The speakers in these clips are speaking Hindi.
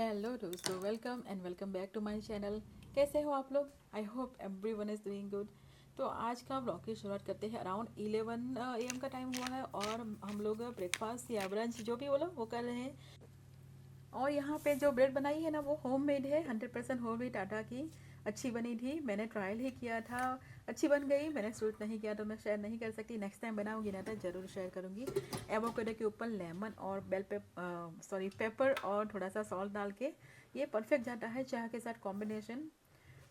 हेलो दोस्तों, welcome and welcome back to my channel. कैसे हो आप लोग? I hope everyone is doing good. तो आज का ब्लॉग की शुरुआत करते हैं। अराउंड 11 AM का टाइम हुआ है और हम लोग ब्रेकफास्ट या ब्रंच जो भी बोलो वो कर रहे हैं। और यहाँ पे जो ब्रेड बनाई है ना वो होममेड है, 100% होममेड आटा की। अच्छी बनी थी, मैंने ट्रायल ही किया था, अच्छी बन गई। मैंने शूट नहीं किया तो मैं शेयर नहीं कर सकती। नेक्स्ट टाइम बनाऊंगी ना तो ज़रूर शेयर करूँगी। एवोकाडो के ऊपर लेमन और पेपर और थोड़ा सा सॉल्ट डाल के ये परफेक्ट जाता है चाय के साथ कॉम्बिनेशन।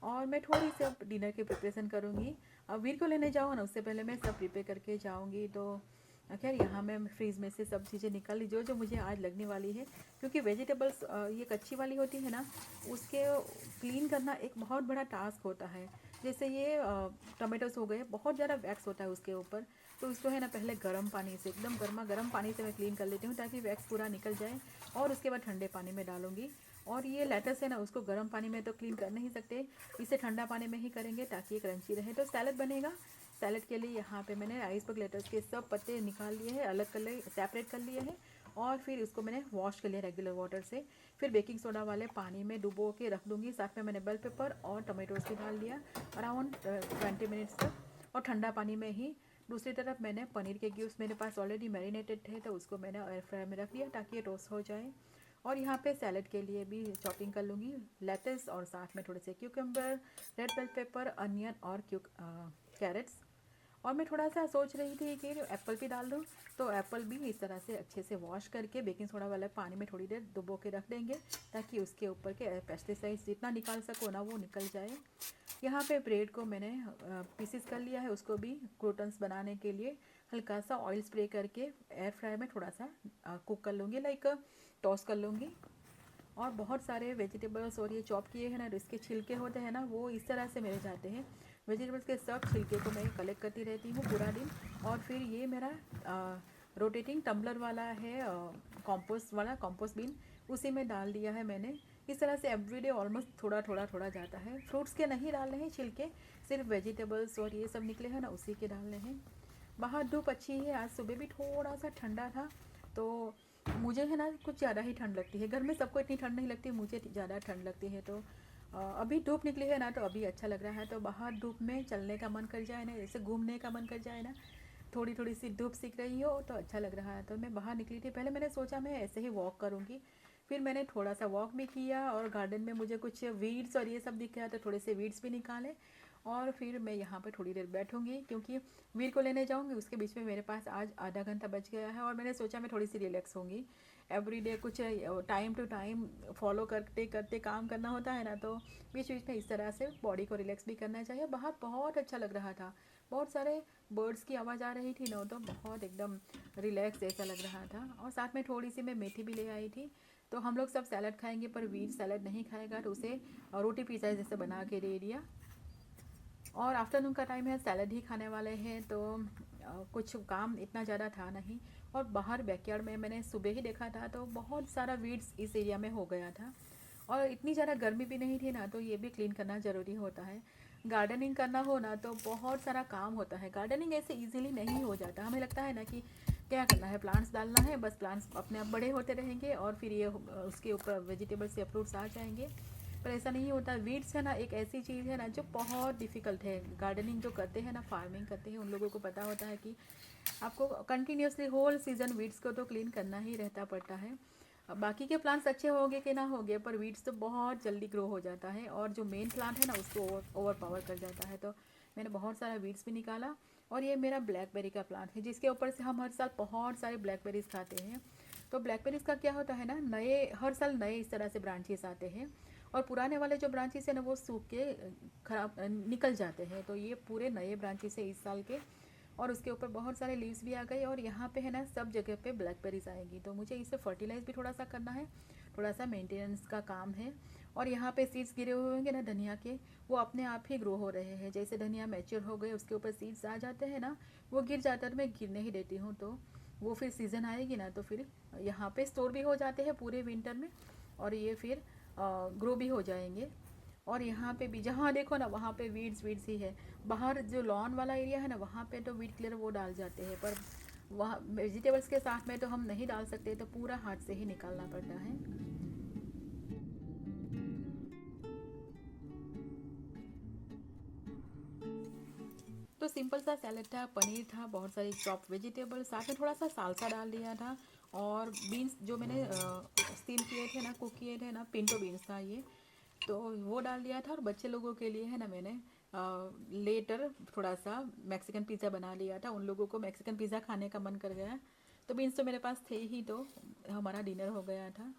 और मैं थोड़ी सी अब डिनर की प्रिपरेशन करूँगी। अब वीर को लेने जाऊँ ना उससे पहले मैं सब प्रिपेयर करके जाऊँगी। तो खैर यहाँ मैं फ्रीज में से सब चीज़ें निकाल ली जो जो मुझे आज लगने वाली है, क्योंकि वेजिटेबल्स ये कच्ची वाली होती है ना, उसके क्लीन करना एक बहुत बड़ा टास्क होता है। जैसे ये टमाटोस हो गए, बहुत ज़्यादा वैक्स होता है उसके ऊपर। तो इसको है ना पहले गर्म पानी से, एकदम गर्मा गर्म पानी से मैं क्लीन कर लेती हूँ ताकि वैक्स पूरा निकल जाए। और उसके बाद ठंडे पानी में डालूंगी। और ये लेटस है ना, उसको गर्म पानी में तो क्लीन कर नहीं सकते, इसे ठंडा पानी में ही करेंगे ताकि ये क्रंची रहे। तो सैलड बनेगा। सैलड के लिए यहाँ पे मैंने आइसबर्ग लेटस के सब पत्ते निकाल लिए हैं, अलग कर लिए, सेपरेट कर लिए हैं। और फिर इसको मैंने वॉश कर लिया रेगुलर वाटर से। फिर बेकिंग सोडा वाले पानी में डुबो के रख दूँगी। साथ में मैंने बेल पेपर और टमाटोज भी डाल दिया अराउंड 20 मिनट्स तक, और ठंडा पानी में ही। दूसरी तरफ मैंने पनीर के क्यूब्स मेरे पास ऑलरेडी मैरिनेटेड थे तो उसको मैंने एयर फ्रायर में रख दिया ताकि ये टोस्ट हो जाए। और यहाँ पे सैलड के लिए भी चॉपिंग कर लूँगी, लेटस और साथ में थोड़े से cucumber, red bell pepper, onion और कैरेट्स। और मैं थोड़ा सा सोच रही थी कि एप्पल भी डाल दूँ। तो एप्पल भी इस तरह से अच्छे से वॉश करके बेकिंग सोडा वाले पानी में थोड़ी देर डुबो के रख देंगे ताकि उसके ऊपर के पेस्टिसाइड्स जितना निकाल सको ना वो निकल जाए। यहाँ पे ब्रेड को मैंने पीसेस कर लिया है, उसको भी क्रोटन्स बनाने के लिए हल्का सा ऑयल स्प्रे करके एयर फ्रायर में थोड़ा सा कुक कर लूँगी, लाइक टॉस कर लूँगी। और बहुत सारे वेजिटेबल्स और ये चॉप किए हैं ना, इसके छिलके होते हैं ना वो इस तरह से मेरे जाते हैं। वेजिटेबल्स के सब छिलके को मैं कलेक्ट करती रहती हूँ पूरा दिन। और फिर ये मेरा रोटेटिंग टम्बलर वाला है, कंपोस्ट वाला कंपोस्ट बिन, उसी में डाल दिया है मैंने। इस तरह से एवरीडे ऑलमोस्ट थोड़ा थोड़ा थोड़ा जाता है। फ्रूट्स के नहीं डालने हैं छिलके, सिर्फ वेजिटेबल्स और ये सब निकले हैं ना उसी के डालने हैं। बाहर धूप अच्छी है, आज सुबह भी थोड़ा सा ठंडा था। तो मुझे है ना कुछ ज़्यादा ही ठंड लगती है, घर में सबको इतनी ठंड नहीं लगती, मुझे ज़्यादा ठंड लगती है। तो अभी धूप निकली है ना तो अभी अच्छा लग रहा है। तो बाहर धूप में चलने का मन कर जाए ना, जैसे घूमने का मन कर जाए ना, थोड़ी थोड़ी सी धूप सीख रही हो तो अच्छा लग रहा है। तो मैं बाहर निकली थी, पहले मैंने सोचा मैं ऐसे ही वॉक करूँगी। फिर मैंने थोड़ा सा वॉक भी किया और गार्डन में मुझे कुछ वीड्स और ये सब दिख गया तो थोड़े से वीड्स भी निकाले। और फिर मैं यहाँ पर थोड़ी देर बैठूंगी क्योंकि वीर को लेने जाऊँगी। उसके बीच में मेरे पास आज आधा घंटा बच गया है और मैंने सोचा मैं थोड़ी सी रिलैक्स होंगी। एवरीडे कुछ टाइम टू टाइम फॉलो करते करते काम करना होता है ना, तो बीच बीच में इस तरह से बॉडी को रिलैक्स भी करना चाहिए। बाहर बहुत अच्छा लग रहा था, बहुत सारे बर्ड्स की आवाज़ आ रही थी ना, तो बहुत एकदम रिलैक्स जैसा लग रहा था। और साथ में थोड़ी सी मैं मेथी भी ले आई थी। तो हम लोग सब सैलड खाएंगे पर वीर सैलड नहीं खाएगा, तो उसे रोटी पिज़्ज़ा जैसे बना के दे दिया। और आफ्टरनून का टाइम है, सैलड ही खाने वाले हैं। तो कुछ काम इतना ज़्यादा था नहीं। और बाहर बैकयार्ड में मैंने सुबह ही देखा था तो बहुत सारा वीड्स इस एरिया में हो गया था। और इतनी ज़्यादा गर्मी भी नहीं थी ना, तो ये भी क्लीन करना ज़रूरी होता है। गार्डनिंग करना हो ना तो बहुत सारा काम होता है। गार्डनिंग ऐसे इजीली नहीं हो जाता। हमें लगता है ना कि क्या करना है, प्लांट्स डालना है, बस प्लांट्स अपने आप बड़े होते रहेंगे और फिर ये उसके ऊपर वेजिटेबल्स या फ्रूट्स आ जाएंगे। पर ऐसा नहीं होता। वीड्स है ना एक ऐसी चीज़ है ना जो बहुत डिफ़िकल्ट है। गार्डनिंग जो करते हैं ना, फार्मिंग करते हैं, उन लोगों को पता होता है कि आपको कंटिन्यूसली होल सीज़न वीड्स को तो क्लीन करना ही रहता पड़ता है। अब बाकी के प्लांट्स अच्छे होंगे कि ना होंगे, पर वीड्स तो बहुत जल्दी ग्रो हो जाता है और जो मेन प्लांट है ना उसको ओवर पावर कर जाता है। तो मैंने बहुत सारा वीड्स भी निकाला। और ये मेरा ब्लैकबेरी का प्लांट है जिसके ऊपर से हम हर साल बहुत सारे ब्लैकबेरीज खाते हैं। तो ब्लैकबेरीज का क्या होता है ना, नए हर साल नए इस तरह से ब्रांचेस आते हैं। और पुराने वाले जो ब्रांचेस है ना वो सूख के खराब निकल जाते हैं। तो ये पूरे नए ब्रांचेस है इस साल के। और उसके ऊपर बहुत सारे लीव्स भी आ गए और यहाँ पे है ना सब जगह पे ब्लैकबेरीज आएगी। तो मुझे इसे फर्टिलाइज भी थोड़ा सा करना है, थोड़ा सा मेंटेनेंस का काम है। और यहाँ पे सीड्स गिरे हुए होंगे ना धनिया के, वो अपने आप ही ग्रो हो रहे हैं। जैसे धनिया मैच्योर हो गए उसके ऊपर सीड्स आ जाते हैं ना, वो गिर जाता है तो मैं गिरने ही देती हूँ। तो वो फिर सीज़न आएगी ना तो फिर यहाँ पे स्टोर भी हो जाते हैं पूरे विंटर में, और ये फिर ग्रो भी हो जाएंगे। और यहाँ पे भी जहाँ देखो ना वहाँ पे वीड्स वीड्स ही है। बाहर जो लॉन वाला एरिया है ना वहाँ पे तो वीड क्लियर वो डाल जाते हैं, पर वहाँ वेजिटेबल्स के साथ में तो हम नहीं डाल सकते, तो पूरा हाथ से ही निकालना पड़ता है। तो सिंपल सा सैलेड था, पनीर था, बहुत सारी चॉप वेजिटेबल, साथ में थोड़ा सा सालसा डाल दिया था। और बीन्स जो मैंने स्टीम किए थे ना, कुक किए थे ना, पिंटो बीन्स था ये, तो वो डाल दिया था। और बच्चे लोगों के लिए है ना मैंने लेटर थोड़ा सा मैक्सिकन पिज़्ज़ा बना लिया था। उन लोगों को मैक्सिकन पिज़्ज़ा खाने का मन कर गया, तो बीन्स तो मेरे पास थे ही, तो हमारा डिनर हो गया था।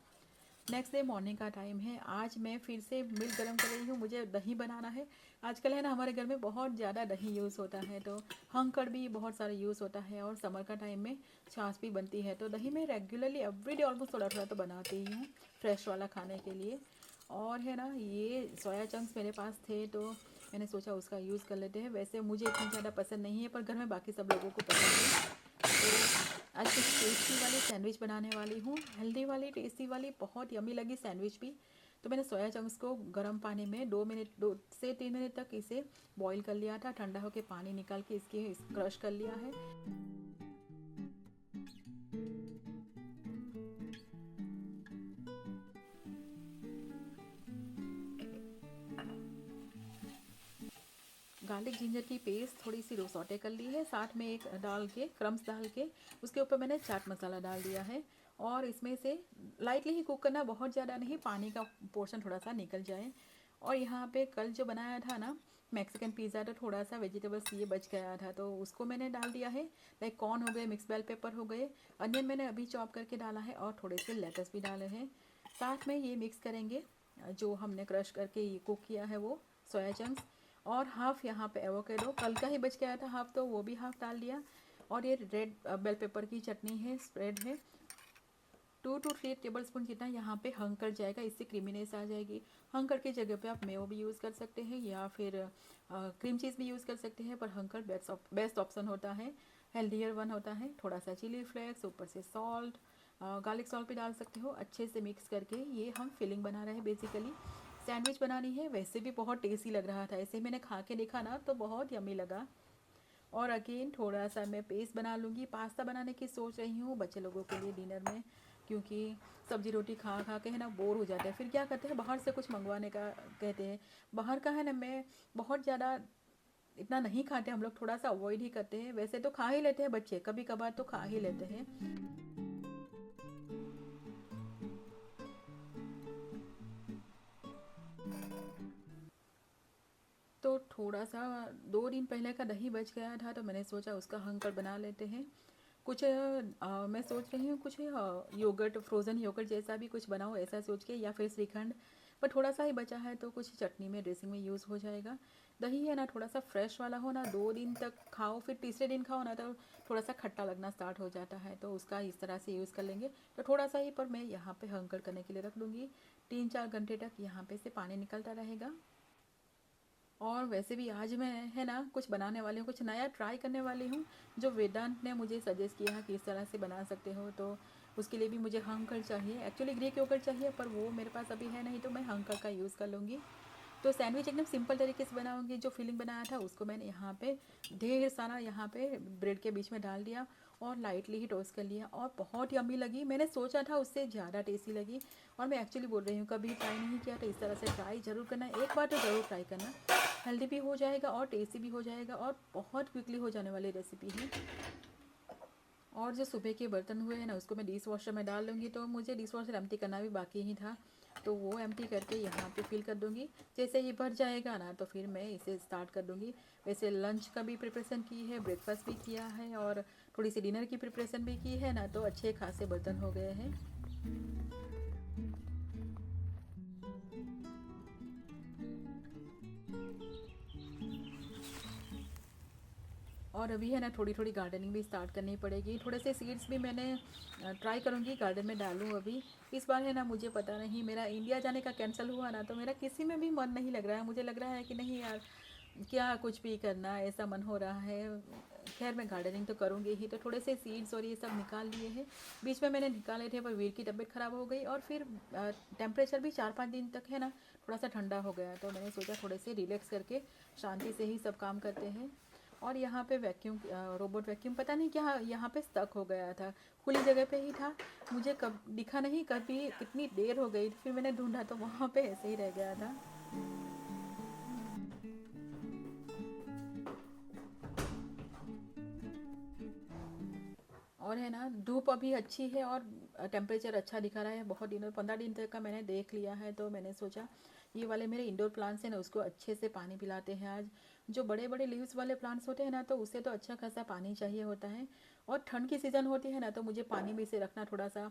नेक्स्ट डे मॉर्निंग का टाइम है। आज मैं फिर से मिल्क गर्म कर रही हूँ, मुझे दही बनाना है। आजकल है ना हमारे घर में बहुत ज़्यादा दही यूज़ होता है, तो हंकड़ भी बहुत सारा यूज़ होता है, और समर का टाइम में छाछ भी बनती है। तो दही में रेगुलरली एवरीडे ऑलमोस्ट थोड़ा थोड़ा तो बनाती ही हूँ फ्रेश वाला खाने के लिए। और है ना ये सोया चंक्स मेरे पास थे, तो मैंने सोचा उसका यूज़ कर लेते हैं। वैसे मुझे इतनी ज़्यादा पसंद नहीं है, पर घर में बाकी सब लोगों को पसंद है। तो आज कुछ टेस्टी वाली सैंडविच बनाने वाली हूँ, हेल्दी वाली, टेस्टी वाली, बहुत यमी लगी सैंडविच भी। तो मैंने सोया चंक्स को गर्म पानी में 2 से 3 मिनट तक इसे बॉईल कर लिया था। ठंडा होकर पानी निकाल के इसकी क्रश कर लिया है। गार्लिक जिंजर की पेस्ट थोड़ी सी रोसौटे कर ली है, साथ में एक डाल के क्रम्स डाल के उसके ऊपर मैंने चाट मसाला डाल दिया है। और इसमें से लाइटली ही कुक करना, बहुत ज़्यादा नहीं, पानी का पोर्शन थोड़ा सा निकल जाए। और यहाँ पे कल जो बनाया था ना मैक्सिकन पिज़्ज़ा, तो थोड़ा सा वेजिटेबल्स ये बच गया था, तो उसको मैंने डाल दिया है। लाइक कॉर्न हो गए, मिक्स बेल पेपर हो गए, अनियन मैंने अभी चॉप करके डाला है, और थोड़े से लेटस भी डाले हैं। साथ में ये मिक्स करेंगे जो हमने क्रश करके ये कुक किया है वो सोया चंक्स। और हाफ़ यहाँ पे एवोकेडो कल का ही बच गया था हाफ़, तो वो भी हाफ़ डाल दिया। और ये रेड बेल पेपर की चटनी है, स्प्रेड है। 2 to 3 टेबल स्पून जितना यहाँ पे हंकर जाएगा, इससे क्रीमीनेस आ जाएगी। हंकर की जगह पे आप मेयो भी यूज़ कर सकते हैं, या फिर क्रीम चीज़ भी यूज़ कर सकते हैं, पर हंकर बेस्ट ऑप्शन होता है, हेल्दियर वन होता है। थोड़ा सा चिली फ्लेक्स, ऊपर से सॉल्ट, गार्लिक सॉल्ट भी डाल सकते हो। अच्छे से मिक्स करके ये हम फिलिंग बना रहे हैं, बेसिकली सैंडविच बनानी है। वैसे भी बहुत टेस्टी लग रहा था, ऐसे मैंने खा के देखा ना तो बहुत यम्मी लगा। और अगेन थोड़ा सा मैं पेस्ट बना लूँगी। पास्ता बनाने की सोच रही हूँ बच्चे लोगों के लिए डिनर में, क्योंकि सब्जी रोटी खा खा के है ना बोर हो जाते हैं। फिर क्या करते हैं, बाहर से कुछ मंगवाने का कहते हैं। बाहर का है ना, मैं बहुत ज़्यादा इतना नहीं खाते हम लोग, थोड़ा सा अवॉइड ही करते हैं। वैसे तो खा ही लेते हैं बच्चे, कभी कभार तो खा ही लेते हैं। तो थोड़ा सा 2 दिन पहले का दही बच गया था, तो मैंने सोचा उसका हंकर बना लेते हैं। कुछ मैं सोच रही हूँ कुछ योगर्ट, फ्रोज़न योगर्ट जैसा भी कुछ बनाओ ऐसा सोच के, या फिर श्रीखंड। पर थोड़ा सा ही बचा है, तो कुछ चटनी में, ड्रेसिंग में यूज़ हो जाएगा। दही है ना थोड़ा सा फ्रेश वाला हो ना, 2 दिन तक खाओ, फिर तीसरे दिन खाओ ना तो थोड़ा सा खट्टा लगना स्टार्ट हो जाता है, तो उसका इस तरह से यूज़ कर लेंगे। तो थोड़ा सा ही, पर मैं यहाँ पे हंकर करने के लिए रख दूँगी। 3-4 घंटे तक यहाँ पे से पानी निकलता रहेगा। और वैसे भी आज मैं है ना कुछ बनाने वाली हूँ, कुछ नया ट्राई करने वाली हूँ, जो वेदांत ने मुझे सजेस्ट किया कि इस तरह से बना सकते हो। तो उसके लिए भी मुझे हंकर चाहिए, एक्चुअली ग्रीक योगर्ट चाहिए, पर वो मेरे पास अभी है नहीं, तो मैं हंकर का यूज़ कर लूँगी। तो सैंडविच एकदम सिंपल तरीके से बनाऊंगी। जो फिलिंग बनाया था उसको मैंने यहाँ पे ढेर सारा यहाँ पे ब्रेड के बीच में डाल दिया, और लाइटली ही टोस्ट कर लिया, और बहुत यम्मी लगी। मैंने सोचा था उससे ज़्यादा टेस्टी लगी। और मैं एक्चुअली बोल रही हूँ, कभी ट्राई नहीं किया तो इस तरह से ट्राई ज़रूर करना, एक बार तो ज़रूर ट्राई करना। हेल्दी भी हो जाएगा और टेस्टी भी हो जाएगा, और बहुत क्विकली हो जाने वाली रेसिपी है। और जो सुबह के बर्तन हुए हैं ना, उसको मैं डिश वॉशर में डाल दूँगी। तो मुझे डिश वॉशर एम्प्टी करना भी बाकी ही था, तो वो एम्प्टी करके यहाँ पे फिल कर दूँगी। जैसे ये भर जाएगा ना, तो फिर मैं इसे स्टार्ट कर दूँगी। वैसे लंच का भी प्रिपरेशन की है, ब्रेकफास्ट भी किया है, और थोड़ी सी डिनर की प्रिपरेशन भी की है ना, तो अच्छे खासे बर्तन हो गए हैं। और अभी है ना थोड़ी थोड़ी गार्डनिंग भी स्टार्ट करनी पड़ेगी। थोड़े से सीड्स भी मैंने ट्राई करूँगी गार्डन में डालूँ अभी। इस बार है ना, मुझे पता नहीं, मेरा इंडिया जाने का कैंसिल हुआ ना, तो मेरा किसी में भी मन नहीं लग रहा है। मुझे लग रहा है कि नहीं यार, क्या कुछ भी करना, ऐसा मन हो रहा है। खैर मैं गार्डनिंग तो करूँगी ही। तो थोड़े से सीड्स और ये सब निकाल लिए हैं। बीच में मैंने निकाले थे, पर वीर की तबीयत ख़राब हो गई, और फिर टेम्परेचर भी 4-5 दिन तक है ना थोड़ा सा ठंडा हो गया, तो मैंने सोचा थोड़े से रिलैक्स करके शांति से ही सब काम करते हैं। और यहाँ पे वैक्यूम, रोबोट वैक्यूम पता नहीं क्या यहाँ पे स्टक हो गया था, खुली जगह पे ही था। मुझे कब दिखा नहीं, कभी कितनी देर हो गई, फिर मैंने ढूंढा तो वहाँ पे ऐसे ही रह गया था। और है ना, धूप अभी अच्छी है और टेम्परेचर अच्छा दिखा रहा है। बहुत दिनों 15 दिन तक का मैंने देख लिया है, तो मैंने सोचा ये वाले मेरे इंडोर प्लांट्स हैं ना, उसको अच्छे से पानी पिलाते हैं आज। जो बड़े बड़े लीव्स वाले प्लांट्स होते हैं ना, तो उसे तो अच्छा खासा पानी चाहिए होता है। और ठंड की सीज़न होती है ना, तो मुझे पानी में इसे रखना थोड़ा सा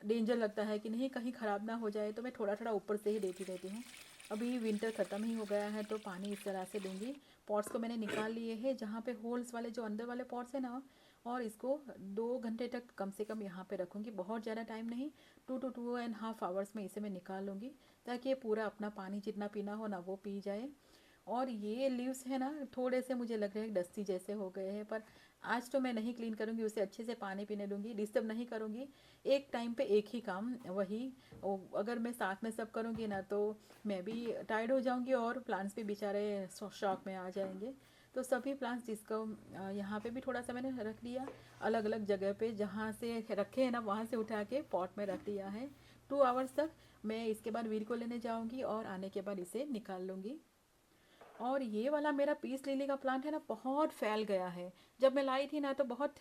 डेंजर लगता है कि नहीं कहीं ख़राब ना हो जाए, तो मैं थोड़ा थोड़ा ऊपर से ही देती रहती हूँ। अभी विंटर ख़त्म ही हो गया है, तो पानी इस तरह से दूंगी। पॉट्स को मैंने निकाल लिए हैं, जहाँ पे होल्स वाले जो अंदर वाले पॉट्स हैं ना, और इसको 2 घंटे तक कम से कम यहाँ पे रखूँगी, बहुत ज़्यादा टाइम नहीं। 2 to 2.5 आवर्स में इसे मैं निकाल लूँगी, ताकि ये पूरा अपना पानी जितना पीना हो ना वो पी जाए। और ये लीव्स है ना, थोड़े से मुझे लग रहे हैं डस्टी जैसे हो गए हैं, पर आज तो मैं नहीं क्लीन करूँगी, उसे अच्छे से पानी पीने दूँगी, डिस्टर्ब नहीं करूँगी। एक टाइम पे एक ही काम, वही अगर मैं साथ में सब करूँगी ना, तो मैं भी टायर्ड हो जाऊँगी और प्लांट्स भी बेचारे शॉक में आ जाएंगे। तो सभी प्लांट्स जिसको यहाँ पे भी थोड़ा सा मैंने रख दिया, अलग अलग जगह पे जहाँ से रखे हैं ना, वहाँ से उठा के पॉट में रख दिया है। 2 आवर्स तक मैं इसके बाद वीर को लेने जाऊँगी और आने के बाद इसे निकाल लूँगी। और ये वाला मेरा पीस लिली का प्लांट है ना, बहुत फैल गया है। जब मैं लाई थी ना, तो बहुत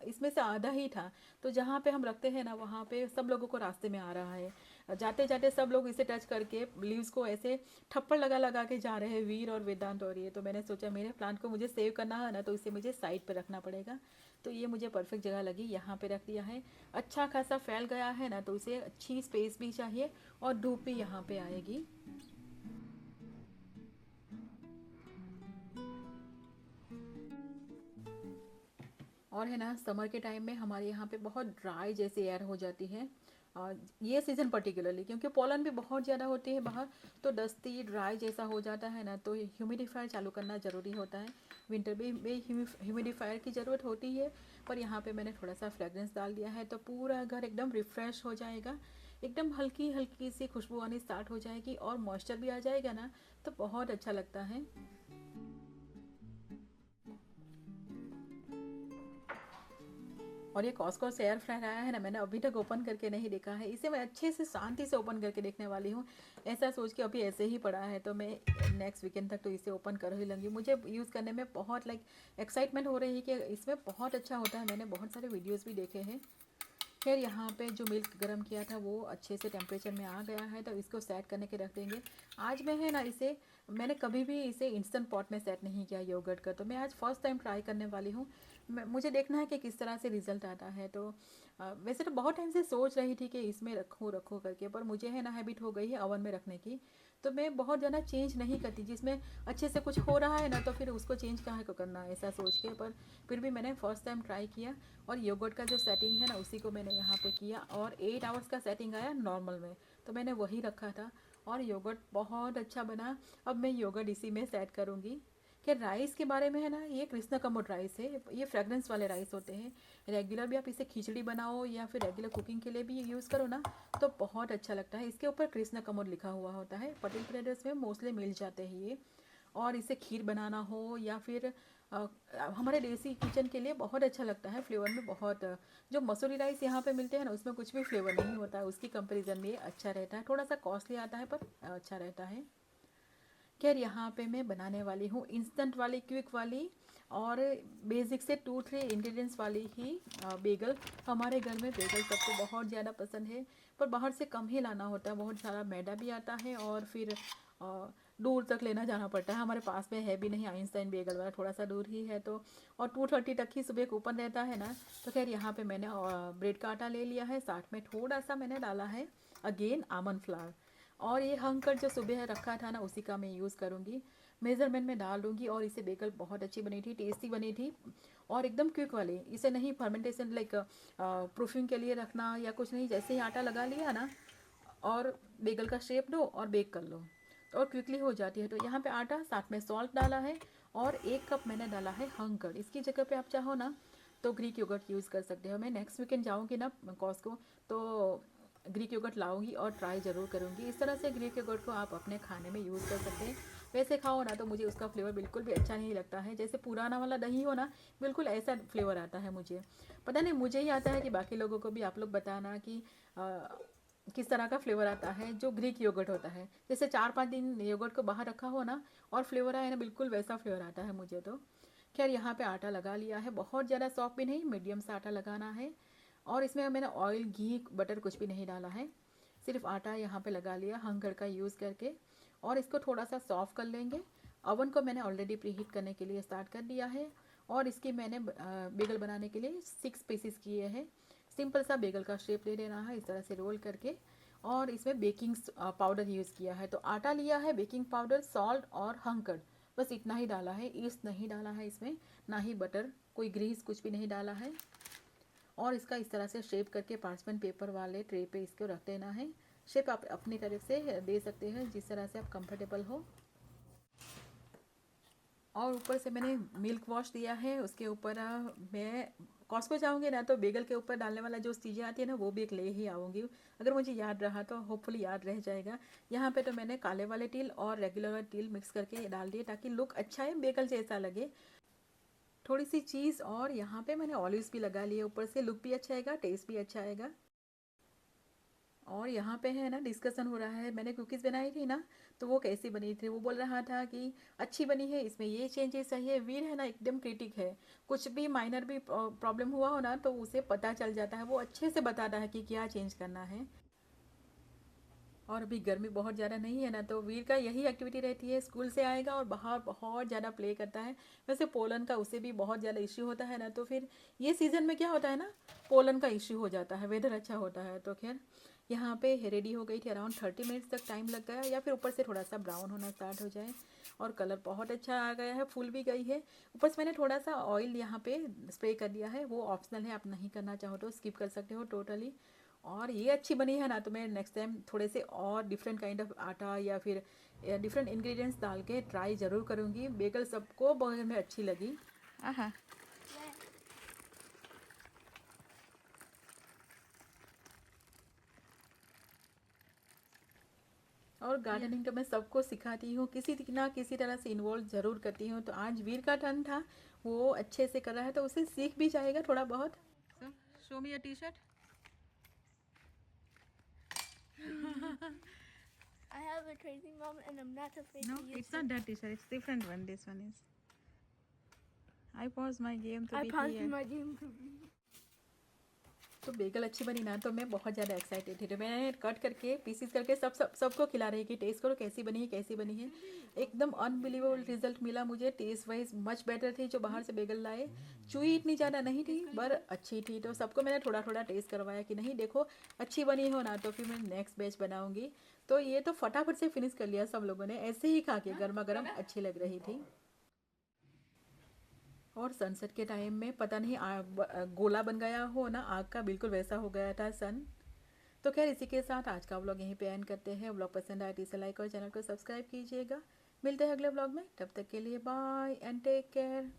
इसमें से आधा ही था। तो जहाँ पे हम रखते हैं ना, वहाँ पे सब लोगों को रास्ते में आ रहा है। जाते जाते सब लोग इसे टच करके लीव्स को ऐसे थप्पड़ लगा लगा के जा रहे हैं, वीर और वेदांत और ये। तो मैंने सोचा मेरे प्लांट को मुझे सेव करना है ना, तो इसे मुझे साइड पर रखना पड़ेगा। तो ये मुझे परफेक्ट जगह लगी, यहाँ पे रख दिया है। अच्छा खासा फैल गया है ना, तो इसे अच्छी स्पेस भी चाहिए और धूप भी यहाँ पे आएगी। और है ना, समर के टाइम में हमारे यहाँ पे बहुत ड्राई जैसी एयर हो जाती है। ये सीज़न पर्टिकुलरली क्योंकि पोलन भी बहुत ज़्यादा होती है बाहर, तो डस्टी ड्राई जैसा हो जाता है ना, तो ह्यूमिडिफायर चालू करना ज़रूरी होता है। विंटर में ह्यूमिडिफायर की ज़रूरत होती है। पर यहाँ पे मैंने थोड़ा सा फ्रेगरेंस डाल दिया है, तो पूरा घर एकदम रिफ़्रेश हो जाएगा। एकदम हल्की हल्की सी खुशबू आनी स्टार्ट हो जाएगी और मॉइस्चर भी आ जाएगा ना, तो बहुत अच्छा लगता है। और ये कॉस्को से एयर फ्रायर आया है ना, मैंने अभी तक ओपन करके नहीं देखा है। इसे मैं अच्छे से शांति से ओपन करके देखने वाली हूँ। ऐसा सोच के अभी ऐसे ही पड़ा है, तो मैं नेक्स्ट वीकेंड तक तो इसे ओपन कर ही लूँगी। मुझे यूज़ करने में बहुत एक्साइटमेंट हो रही है कि इसमें बहुत अच्छा होता है। मैंने बहुत सारे वीडियोज़ भी देखे हैं। फिर यहाँ पे जो मिल्क गर्म किया था वो अच्छे से टेम्परेचर में आ गया है, तो इसको सेट करने के रख देंगे। आज मैं है ना, इसे मैंने कभी भी इसे इंस्टेंट पॉट में सेट नहीं किया योगर्ट का, तो मैं आज फर्स्ट टाइम ट्राई करने वाली हूँ। मुझे देखना है कि किस तरह से रिजल्ट आता है। तो वैसे तो बहुत टाइम से सोच रही थी कि इसमें रखूँ रखूँ करके, पर मुझे है ना हैबिट हो गई है ओवन में रखने की। तो मैं बहुत ज़्यादा चेंज नहीं करती, जिसमें अच्छे से कुछ हो रहा है ना, तो फिर उसको चेंज कहाँ को करना है, ऐसा सोच के। पर फिर भी मैंने फर्स्ट टाइम ट्राई किया। और योगर्ट का जो सेटिंग है ना, उसी को मैंने यहाँ पे किया, और 8 आवर्स का सेटिंग आया नॉर्मल में, तो मैंने वही रखा था। और योगर्ट बहुत अच्छा बना। अब मैं योगर्ट इसी में सेट करूँगी। कि राइस के बारे में है ना, ये कृष्णा कमोड राइस है, ये फ्रेगरेंस वाले राइस होते हैं। रेगुलर भी आप इसे खिचड़ी बनाओ या फिर रेगुलर कुकिंग के लिए भी यूज़ करो ना, तो बहुत अच्छा लगता है। इसके ऊपर कृष्णा कमोड लिखा हुआ होता है, पटेल ट्रेडर्स में मोस्टली मिल जाते हैं ये। और इसे खीर बनाना हो या फिर अ, हमारे देसी किचन के लिए बहुत अच्छा लगता है फ्लेवर में। बहुत जो मसूरी राइस यहाँ पे मिलते हैं ना, उसमें कुछ भी फ्लेवर नहीं होता है, उसकी कंपैरिजन में ये अच्छा रहता है। थोड़ा सा कॉस्टली आता है, पर अच्छा रहता है। खैर, यहाँ पे मैं बनाने वाली हूँ इंस्टेंट वाली, क्विक वाली, और बेसिक से 2-3 इंग्रेडिएंट्स वाली ही बेगल। हमारे घर में बेगल सबको बहुत ज़्यादा पसंद है, पर बाहर से कम ही लाना होता है। बहुत सारा मैदा भी आता है और फिर दूर तक लेना जाना पड़ता है। हमारे पास में है भी नहीं आइंस्टाइन बेगल वाला, थोड़ा सा दूर ही है। तो और 2:30 तक ही सुबह कूपन रहता है ना। तो खैर, यहाँ पे मैंने ब्रेड का आटा ले लिया है, साथ में थोड़ा सा मैंने डाला है अगेन आमंड फ्लावर। और ये हंकर जो सुबह रखा था ना, उसी का मैं यूज़ करूँगी। मेज़रमेंट में डाल दूँगी। और इसे बेकल बहुत अच्छी बनी थी, टेस्टी बनी थी, और एकदम क्विक वाली। इसे नहीं फर्मेंटेशन प्रूफिंग के लिए रखना या कुछ नहीं, जैसे ही आटा लगा लिया ना, और बेगल का शेप दो और बेक कर लो, और क्विकली हो जाती है। तो यहाँ पे आटा, साथ में सॉल्ट डाला है, और 1 कप मैंने डाला है हंकर। इसकी जगह पे आप चाहो ना तो ग्रीक योगर्ट यूज़ कर सकते हो। मैं नेक्स्ट वीकेंड जाऊँगी ना कॉस्को, तो ग्रीक योगर्ट लाऊंगी और ट्राई ज़रूर करूँगी। इस तरह से ग्रीक योगर्ट को आप अपने खाने में यूज़ कर सकते हैं। वैसे खाओ ना, तो मुझे उसका फ्लेवर बिल्कुल भी अच्छा नहीं लगता है। जैसे पुराना वाला दही हो ना, बिल्कुल ऐसा फ्लेवर आता है मुझे। पता नहीं, मुझे ही आता है कि बाकी लोगों को भी आप लोग बताना कि किस तरह का फ्लेवर आता है जो ग्रीक योगर्ट होता है। जैसे 4-5 दिन योगर्ट को बाहर रखा हो ना, और फ्लेवर आए ना, बिल्कुल वैसा फ्लेवर आता है मुझे तो। खैर यहाँ पे आटा लगा लिया है, बहुत ज़्यादा सॉफ्ट भी नहीं, मीडियम सा आटा लगाना है। और इसमें मैंने ऑयल, घी, बटर कुछ भी नहीं डाला है, सिर्फ आटा यहाँ पे लगा लिया हंगर का यूज़ करके। और इसको थोड़ा सा सॉफ्ट कर लेंगे। ओवन को मैंने ऑलरेडी प्रीहीट करने के लिए स्टार्ट कर दिया है। और इसकी मैंने बेगल बनाने के लिए 6 पीसेस किए हैं। सिंपल सा बेगल का शेप ले लेना है, इस तरह से रोल करके। और इसमें बेकिंग पाउडर यूज़ किया है, तो आटा लिया है, बेकिंग पाउडर, सॉल्ट और हंकड़, बस इतना ही डाला है। ईस्ट नहीं डाला है इसमें, ना ही बटर, कोई ग्रीस कुछ भी नहीं डाला है। और इसका इस तरह से शेप करके पार्चमेंट पेपर वाले ट्रे पे इसको रख देना है। शेप आप अपनी तरफ से दे सकते हैं, जिस तरह से आप कंफर्टेबल हो। और ऊपर से मैंने मिल्क वॉश दिया है, उसके ऊपर मैं कॉस्को जाऊँगी ना तो बेगल के ऊपर डालने वाला जो चीज़ें आती है ना, वो भी एक ले ही आऊँगी। अगर मुझे याद रहा तो होपफुली याद रह जाएगा। यहाँ पे तो मैंने काले वाले तिल और रेगुलर तिल मिक्स करके डाल दिए, ताकि लुक अच्छा है, बेगल जैसा लगे। थोड़ी सी चीज़ और यहाँ पे मैंने ऑलिव्स भी लगा लिए ऊपर से, लुक भी अच्छा आएगा, टेस्ट भी अच्छा आएगा। और यहाँ पे है ना, डिस्कशन हो रहा है, मैंने कुकीज़ बनाई थी ना, तो वो कैसी बनी थी। वो बोल रहा था कि अच्छी बनी है, इसमें ये चेंजेस चाहिए। वीर है ना, एकदम क्रिटिक है, कुछ भी माइनर भी प्रॉब्लम हुआ हो ना तो उसे पता चल जाता है, वो अच्छे से बताता है कि क्या चेंज करना है। और अभी गर्मी बहुत ज़्यादा नहीं है ना, तो वीर का यही एक्टिविटी रहती है, स्कूल से आएगा और बाहर बहुत ज़्यादा प्ले करता है। वैसे पोलन का उसे भी बहुत ज़्यादा इश्यू होता है ना, तो फिर ये सीज़न में क्या होता है ना, पोलन का इश्यू हो जाता है, वेदर अच्छा होता है। तो खैर यहाँ पे रेडी हो गई थी, अराउंड 30 मिनट्स तक टाइम लग गया, या फिर ऊपर से थोड़ा सा ब्राउन होना स्टार्ट हो जाए। और कलर बहुत अच्छा आ गया है, फूल भी गई है। ऊपर से मैंने थोड़ा सा ऑयल यहाँ पे स्प्रे कर दिया है, वो ऑप्शनल है, आप नहीं करना चाहो तो स्किप कर सकते हो टोटली। और ये अच्छी बनी है ना, तो मैं नेक्स्ट टाइम थोड़े से और डिफरेंट काइंड ऑफ आटा या फिर डिफरेंट इंग्रेडिएंट्स डाल के ट्राई ज़रूर करूँगी। बेगल सबको बगल में अच्छी लगी। हाँ। और गार्डनिंग तो मैं सबको सिखाती हूँ, किसी ना किसी तरह से इन्वॉल्व ज़रूर करती हूँ। तो आज वीर का टर्न था, वो अच्छे से कर रहा है, तो उसे सीख भी जाएगा थोड़ा बहुत। Show me your T shirt. I have a crazy mom and I'm not afraid No, to use it's not that t-shirt. It's different one. This one is. I pause my game to I be paused here. my game to be. तो बेगल अच्छी बनी ना, तो मैं बहुत ज़्यादा एक्साइटेड थी, तो मैंने कट करके पीसीस करके सबको खिला रही कि टेस्ट करो कैसी बनी है, कैसी बनी है। एकदम अनबिलीवेबल रिजल्ट मिला मुझे, टेस्ट वाइज मच बेटर थी जो बाहर से बेगल लाए। चुई इतनी ज़्यादा नहीं थी, पर अच्छी थी। तो सबको मैंने थोड़ा थोड़ा टेस्ट करवाया कि नहीं देखो अच्छी बनी हो ना, तो फिर मैं नेक्स्ट बैच बनाऊँगी। तो ये तो फटाफट से फिनिश कर लिया सब लोगों ने, ऐसे ही खा के, गर्मा गर्म अच्छी लग रही थी। और सनसेट के टाइम में पता नहीं गोला बन गया हो ना आग का, बिल्कुल वैसा हो गया था सन। तो खैर इसी के साथ आज का व्लॉग यहीं पे एंड करते हैं। व्लॉग पसंद आए तो इसे लाइक और चैनल को सब्सक्राइब कीजिएगा। मिलते हैं अगले व्लॉग में, तब तक के लिए बाय एंड टेक केयर।